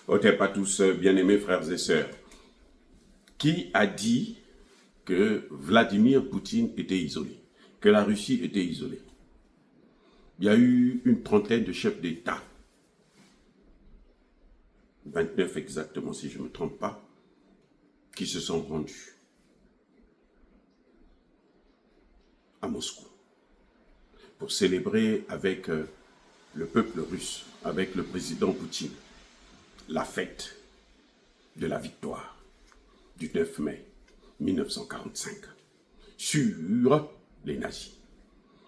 Otep à tous, bien-aimés frères et sœurs. Qui a dit que Vladimir Poutine était isolé, que la Russie était isolée? Il y a eu une trentaine de chefs d'État, 29 exactement si je ne me trompe pas, qui se sont rendus à Moscou pour célébrer avec le peuple russe, avec le président Poutine, la fête de la victoire du 9 mai 1945 sur les nazis.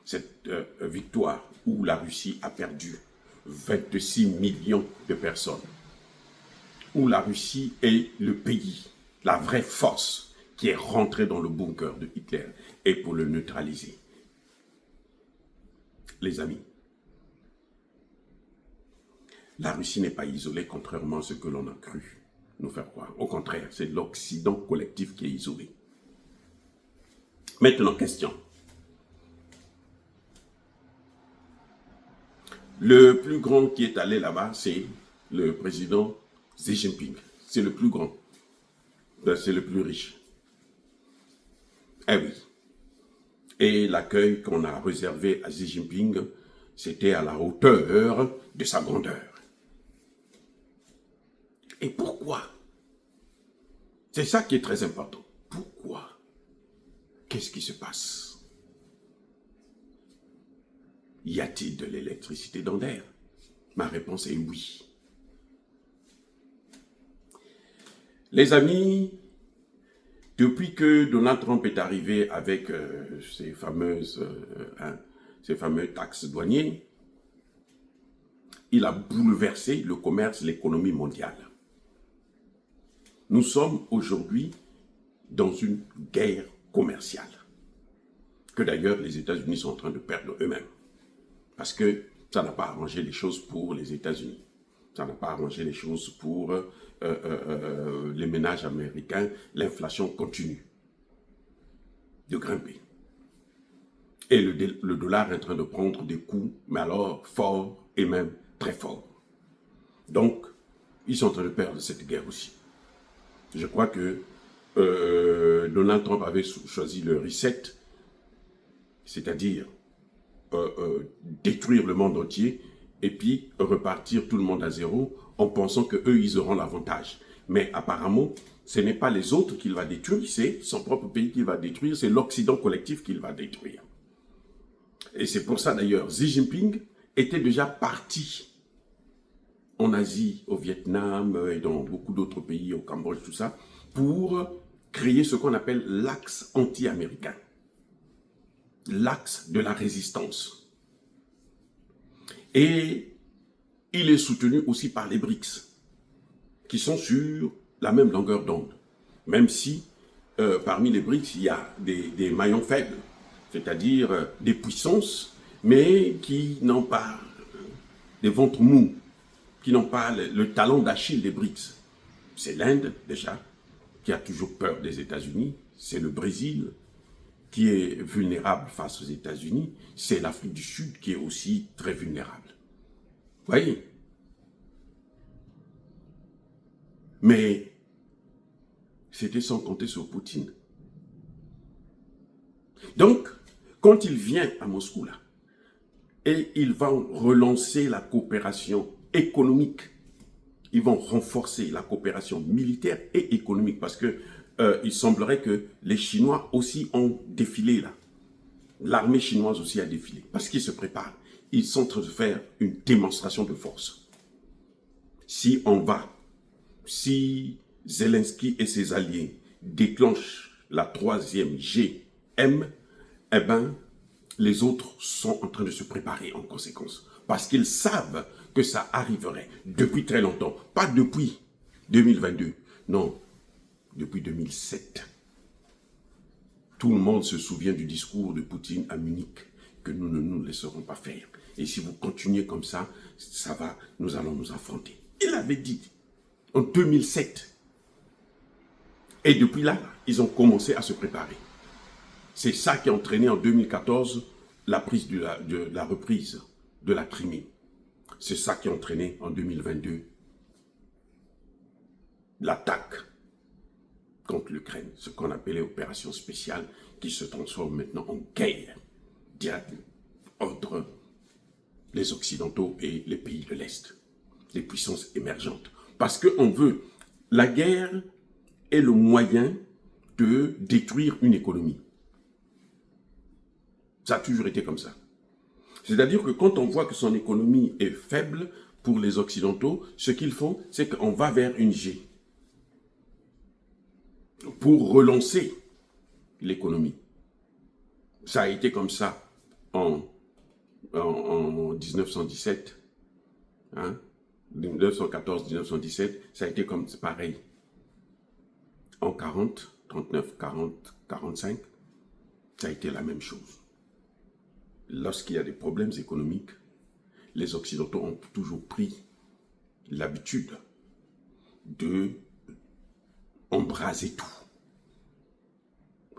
Cette victoire où la Russie a perdu 26 millions de personnes, où la Russie est le pays, la vraie force qui est rentrée dans le bunker de Hitler et pour le neutraliser. Les amis, la Russie n'est pas isolée contrairement à ce que l'on a cru nous faire croire. Au contraire, c'est l'Occident collectif qui est isolé. Maintenant, question. Le plus grand qui est allé là-bas, c'est le président Xi Jinping. C'est le plus grand. C'est le plus riche. Eh oui. Et l'accueil qu'on a réservé à Xi Jinping, c'était à la hauteur de sa grandeur. Et pourquoi? C'est ça qui est très important. Pourquoi? Qu'est-ce qui se passe? Y a-t-il de l'électricité dans l'air? Ma réponse est oui. Les amis, depuis que Donald Trump est arrivé avec ces fameux taxes douanières, il a bouleversé le commerce, l'économie mondiale. Nous sommes aujourd'hui dans une guerre commerciale, que d'ailleurs les États-Unis sont en train de perdre eux-mêmes. Parce que ça n'a pas arrangé les choses pour les États-Unis. Ça n'a pas arrangé les choses pour les ménages américains. L'inflation continue de grimper. Et le dollar est en train de prendre des coups, mais alors forts et même très forts. Donc, ils sont en train de perdre cette guerre aussi. Je crois que Donald Trump avait choisi le reset, c'est-à-dire détruire le monde entier et puis repartir tout le monde à zéro en pensant qu'eux, ils auront l'avantage. Mais apparemment, ce n'est pas les autres qu'il va détruire, c'est son propre pays qu'il va détruire, c'est l'Occident collectif qu'il va détruire. Et c'est pour ça d'ailleurs, Xi Jinping était déjà parti en Asie, au Vietnam et dans beaucoup d'autres pays, au Cambodge, tout ça, pour créer ce qu'on appelle l'axe anti-américain. L'axe de la résistance. Et il est soutenu aussi par les BRICS, qui sont sur la même longueur d'onde. Même si, parmi les BRICS, il y a des maillons faibles, c'est-à-dire des puissances, mais qui n'ont pas des ventres mous, qui n'ont pas le talon d'Achille des BRICS. C'est l'Inde, déjà, qui a toujours peur des États-Unis. C'est le Brésil, qui est vulnérable face aux États-Unis. C'est l'Afrique du Sud, qui est aussi très vulnérable. Vous voyez? Mais c'était sans compter sur Poutine. Donc, quand il vient à Moscou, là, et ils vont relancer la coopération économique, ils vont renforcer la coopération militaire et économique, parce que il semblerait que les Chinois aussi ont défilé là. L'armée chinoise aussi a défilé, parce qu'ils se préparent. Ils sont en train de faire une démonstration de force. Si Zelensky et ses alliés déclenchent la 3e GM, eh bien, les autres sont en train de se préparer en conséquence. Parce qu'ils savent que ça arriverait depuis très longtemps. Pas depuis 2022, non, depuis 2007. Tout le monde se souvient du discours de Poutine à Munich, que nous ne nous laisserons pas faire. Et si vous continuez comme ça, nous allons nous affronter. Il avait dit en 2007. Et depuis là, ils ont commencé à se préparer. C'est ça qui a entraîné en 2014 la reprise de la Crimée. C'est ça qui a entraîné en 2022 l'attaque contre l'Ukraine, ce qu'on appelait opération spéciale, qui se transforme maintenant en guerre directe entre les Occidentaux et les pays de l'Est, les puissances émergentes. Parce qu'on veut, la guerre est le moyen de détruire une économie. Ça a toujours été comme ça. C'est-à-dire que quand on voit que son économie est faible pour les Occidentaux, ce qu'ils font, c'est qu'on va vers une G pour relancer l'économie. Ça a été comme ça en 1917, hein? 1914-1917, ça a été comme pareil. En 40, 39, 40, 45, ça a été la même chose. Lorsqu'il y a des problèmes économiques, les Occidentaux ont toujours pris l'habitude de embraser tout.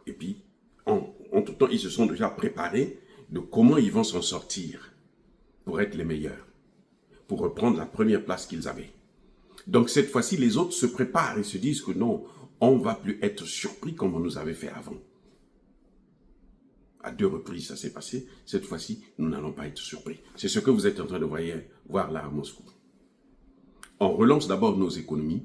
Et puis, entre-temps, ils se sont déjà préparés de comment ils vont s'en sortir pour être les meilleurs, pour reprendre la première place qu'ils avaient. Donc cette fois-ci, les autres se préparent et se disent que non, on ne va plus être surpris comme on nous avait fait avant. À 2 reprises, ça s'est passé. Cette fois-ci, nous n'allons pas être surpris. C'est ce que vous êtes en train de voir là à Moscou. On relance d'abord nos économies.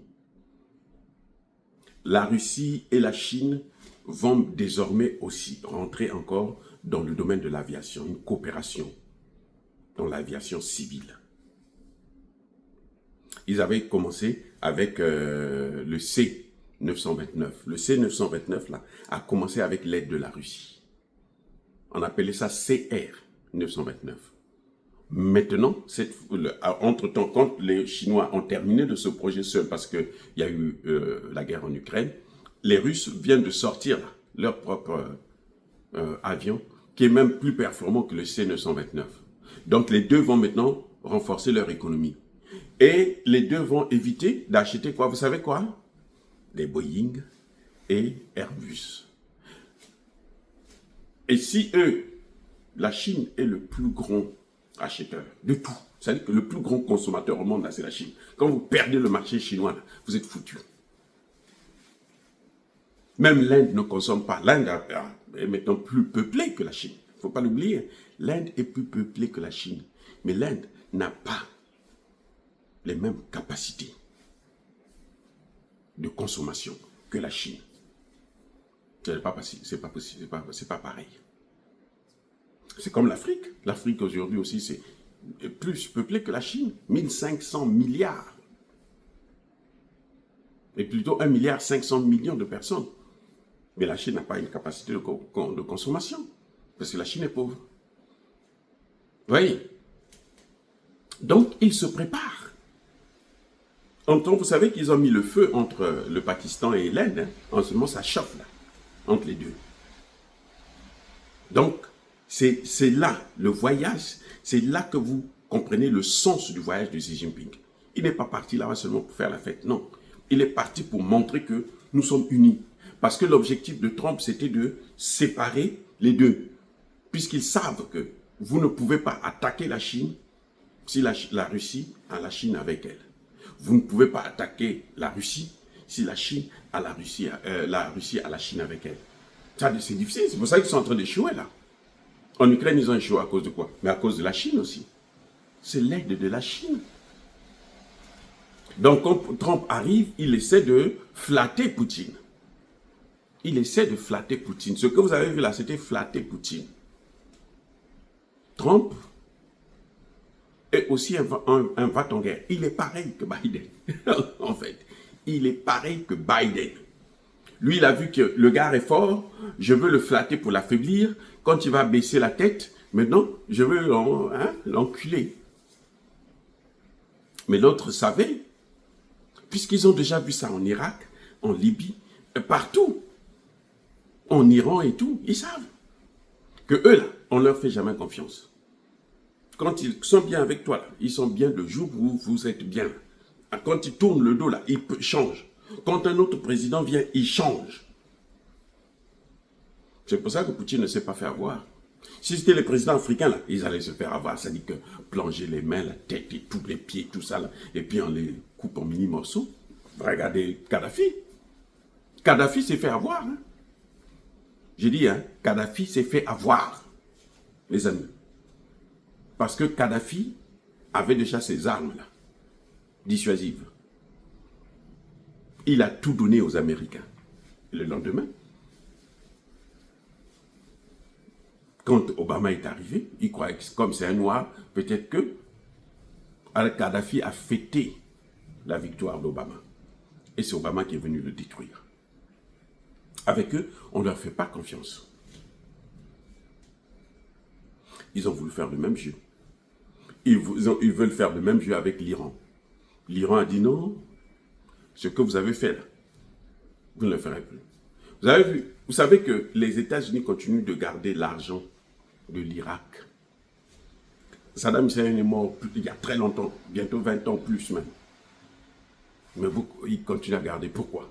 La Russie et la Chine vont désormais aussi rentrer encore dans le domaine de l'aviation, une coopération dans l'aviation civile. Ils avaient commencé avec le C-929. Le C-929 là, a commencé avec l'aide de la Russie. On appelait ça CR-929. Maintenant, entre-temps, quand les Chinois ont terminé de ce projet seul, parce qu'il y a eu la guerre en Ukraine, les Russes viennent de sortir là, leur propre avion, qui est même plus performant que le C-929. Donc les deux vont maintenant renforcer leur économie. Et les deux vont éviter d'acheter quoi? Vous savez quoi? Des Boeing et Airbus. Et si eux, la Chine est le plus grand acheteur de tout, c'est-à-dire que le plus grand consommateur au monde, là, c'est la Chine. Quand vous perdez le marché chinois, là, vous êtes foutus. Même l'Inde ne consomme pas. L'Inde est maintenant plus peuplée que la Chine. Il ne faut pas l'oublier. L'Inde est plus peuplée que la Chine. Mais l'Inde n'a pas les mêmes capacités de consommation que la Chine. C'est pas possible, c'est pas possible, c'est pas pareil. C'est comme l'Afrique. L'Afrique aujourd'hui aussi, c'est plus peuplé que la Chine. 1500 milliards. Et plutôt 1,5 milliard de personnes. Mais la Chine n'a pas une capacité de consommation. Parce que la Chine est pauvre. Vous voyez? Donc, ils se préparent. Vous savez qu'ils ont mis le feu entre le Pakistan et l'Inde. Hein? En ce moment, ça chauffe là, entre les deux. Donc, c'est là, le voyage, c'est là que vous comprenez le sens du voyage de Xi Jinping. Il n'est pas parti là-bas seulement pour faire la fête, non. Il est parti pour montrer que nous sommes unis. Parce que l'objectif de Trump, c'était de séparer les deux. Puisqu'ils savent que vous ne pouvez pas attaquer la Chine si la Russie a la Chine avec elle. Vous ne pouvez pas attaquer la Russie si la Chine a la Russie a la Chine avec elle. C'est difficile, c'est pour ça qu'ils sont en train d'échouer là. En Ukraine, ils ont échoué à cause de quoi? Mais à cause de la Chine aussi. C'est l'aide de la Chine. Donc, quand Trump arrive, il essaie de flatter Poutine. Il essaie de flatter Poutine. Ce que vous avez vu là, c'était flatter Poutine. Trump est aussi un va-t-en-guerre. Il est pareil que Biden. En fait, il est pareil que Biden. Lui, il a vu que le gars est fort, je veux le flatter pour l'affaiblir. Quand il va baisser la tête, maintenant, je veux l'enculer. Mais l'autre savait, puisqu'ils ont déjà vu ça en Irak, en Libye, partout, en Iran et tout, ils savent que eux, là, on ne leur fait jamais confiance. Quand ils sont bien avec toi, là, ils sont bien le jour où vous êtes bien. Quand ils tournent le dos, là, ils changent. Quand un autre président vient, il change. C'est pour ça que Poutine ne s'est pas fait avoir. Si c'était les présidents africains, là, ils allaient se faire avoir. Ça dit que plonger les mains, la tête et tous les pieds, tout ça, là, et puis on les coupe en mini morceaux. Regardez Kadhafi. Kadhafi s'est fait avoir. Hein. J'ai dit, hein, Kadhafi s'est fait avoir, les amis. Parce que Kadhafi avait déjà ses armes là, dissuasives. Il a tout donné aux Américains. Et le lendemain, quand Obama est arrivé, il croyait que comme c'est un noir, peut-être que Al-Kadhafi a fêté la victoire d'Obama. Et c'est Obama qui est venu le détruire. Avec eux, on ne leur fait pas confiance. Ils ont voulu faire le même jeu. Ils veulent faire le même jeu avec l'Iran. L'Iran a dit non, ce que vous avez fait là, vous ne le ferez plus. Vous avez vu, vous savez que les États-Unis continuent de garder l'argent de l'Irak. Saddam Hussein est mort il y a très longtemps, bientôt 20 ans plus même. Mais il continue à garder. Pourquoi?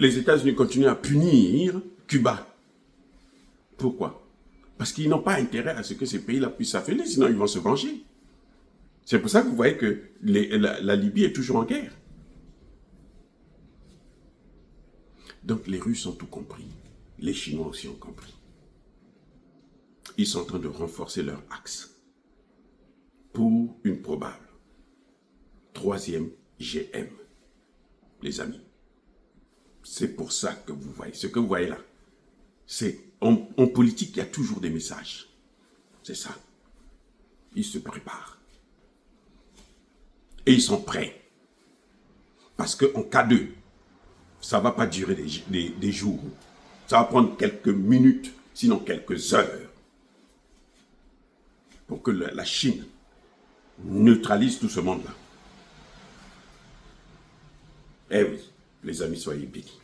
Les États-Unis continuent à punir Cuba. Pourquoi? Parce qu'ils n'ont pas intérêt à ce que ces pays-là puissent s'affaiblir, sinon ils vont se venger. C'est pour ça que vous voyez que la Libye est toujours en guerre. Donc les Russes ont tout compris. Les Chinois aussi ont compris. Ils sont en train de renforcer leur axe pour une probable troisième GM, les amis. C'est pour ça que vous voyez, ce que vous voyez là, c'est en politique, il y a toujours des messages. C'est ça. Ils se préparent. Et ils sont prêts. Parce qu'en cas de, ça ne va pas durer des jours. Ça va prendre quelques minutes, sinon quelques heures, pour que la Chine neutralise tout ce monde-là. Eh oui, les amis, soyez bénis.